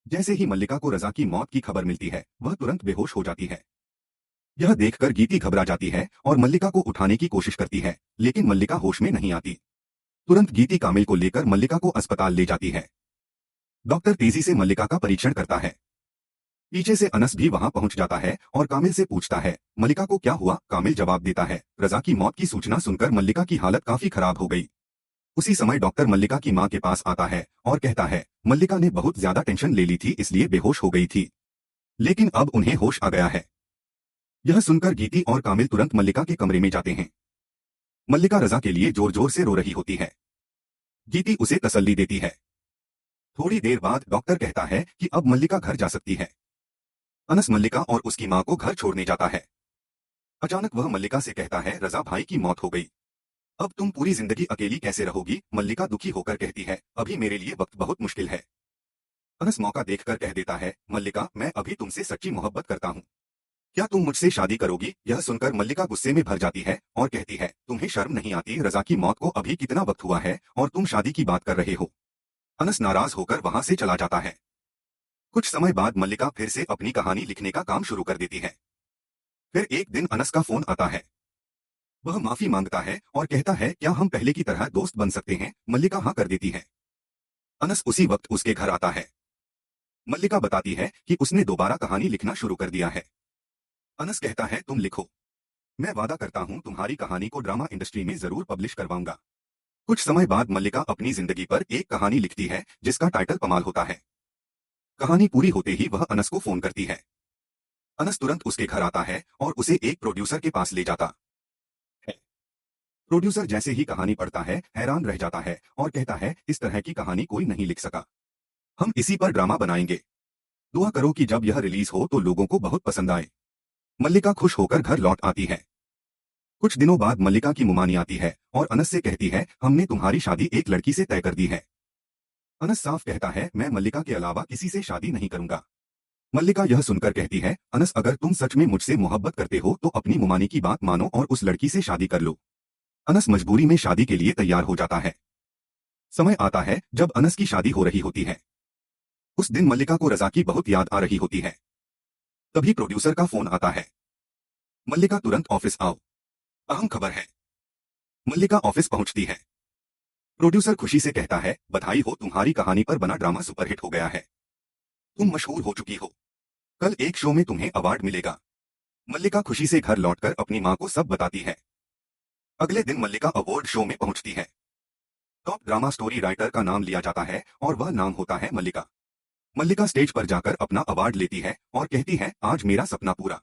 जैसे ही मल्लिका को रजा की मौत की खबर मिलती है, वह तुरंत बेहोश हो जाती है। यह देखकर गीती घबरा जाती है और मल्लिका को उठाने की कोशिश करती है, लेकिन मल्लिका होश में नहीं आती। तुरंत गीती कामिल को लेकर मल्लिका को अस्पताल ले जाती है। डॉक्टर तेजी से मल्लिका का परीक्षण करता है। पीछे से अनस भी वहां पहुंच जाता है और कामिल से पूछता है, मल्लिका को क्या हुआ? कामिल जवाब देता है, रजा की मौत की सूचना सुनकर मल्लिका की हालत काफी खराब हो गई। उसी समय डॉक्टर मल्लिका की मां के पास आता है और कहता है, मल्लिका ने बहुत ज्यादा टेंशन ले ली थी, इसलिए बेहोश हो गई थी। लेकिन अब उन्हें होश आ गया है। यह सुनकर गीती और कामिल तुरंत मल्लिका के कमरे में जाते हैं। मल्लिका रजा के लिए जोर जोर से रो रही होती है। गीती उसे तसल्ली देती है। थोड़ी देर बाद डॉक्टर कहता है कि अब मल्लिका घर जा सकती है। अनस मल्लिका और उसकी मां को घर छोड़ने जाता है। अचानक वह मल्लिका से कहता है, रजा भाई की मौत हो गई। अब तुम पूरी जिंदगी अकेली कैसे रहोगी? मल्लिका दुखी होकर कहती है, अभी मेरे लिए वक्त बहुत मुश्किल है। अनस मौका देखकर कह देता है, मल्लिका मैं अभी तुमसे सच्ची मोहब्बत करता हूँ। क्या तुम मुझसे शादी करोगी? यह सुनकर मल्लिका गुस्से में भर जाती है और कहती है, तुम्हें शर्म नहीं आती? रजा की मौत को अभी कितना वक्त हुआ है और तुम शादी की बात कर रहे हो। अनस नाराज होकर वहां से चला जाता है। कुछ समय बाद मल्लिका फिर से अपनी कहानी लिखने का काम शुरू कर देती है। फिर एक दिन अनस का फोन आता है। वह माफी मांगता है और कहता है, क्या हम पहले की तरह दोस्त बन सकते हैं? मल्लिका हाँ कर देती है। अनस उसी वक्त उसके घर आता है। मल्लिका बताती है कि उसने दोबारा कहानी लिखना शुरू कर दिया है। अनस कहता है, तुम लिखो, मैं वादा करता हूँ तुम्हारी कहानी को ड्रामा इंडस्ट्री में जरूर पब्लिश करवाऊंगा। कुछ समय बाद मल्लिका अपनी जिंदगी पर एक कहानी लिखती है जिसका टाइटल कमाल होता है। कहानी पूरी होते ही वह अनस को फोन करती है। अनस तुरंत उसके घर आता है और उसे एक प्रोड्यूसर के पास ले जाता है। प्रोड्यूसर जैसे ही कहानी पढ़ता है, हैरान रह जाता है और कहता है, इस तरह की कहानी कोई नहीं लिख सका। हम इसी पर ड्रामा बनाएंगे। दुआ करो कि जब यह रिलीज हो तो लोगों को बहुत पसंद आए। मल्लिका खुश होकर घर लौट आती है। कुछ दिनों बाद मल्लिका की मुमानी आती है और अनस से कहती है, हमने तुम्हारी शादी एक लड़की से तय कर दी है। अनस साफ कहता है, मैं मल्लिका के अलावा किसी से शादी नहीं करूंगा। मल्लिका यह सुनकर कहती है, अनस अगर तुम सच में मुझसे मोहब्बत करते हो तो अपनी मुमानी की बात मानो और उस लड़की से शादी कर लो। अनस मजबूरी में शादी के लिए तैयार हो जाता है। समय आता है जब अनस की शादी हो रही होती है। उस दिन मल्लिका को रजा की बहुत याद आ रही होती है। तभी प्रोड्यूसर का फोन आता है। मल्लिका तुरंत ऑफिस आओ, अहम खबर है। मल्लिका ऑफिस पहुंचती है। प्रोड्यूसर खुशी से कहता है, बधाई हो, तुम्हारी कहानी पर बना ड्रामा सुपरहिट हो गया है। तुम मशहूर हो चुकी हो। कल एक शो में तुम्हें अवार्ड मिलेगा। मल्लिका खुशी से घर लौटकर अपनी मां को सब बताती है। अगले दिन मल्लिका अवार्ड शो में पहुंचती है। टॉप ड्रामा स्टोरी राइटर का नाम लिया जाता है और वह नाम होता है मल्लिका। मल्लिका स्टेज पर जाकर अपना अवार्ड लेती है और कहती है, आज मेरा सपना पूरा।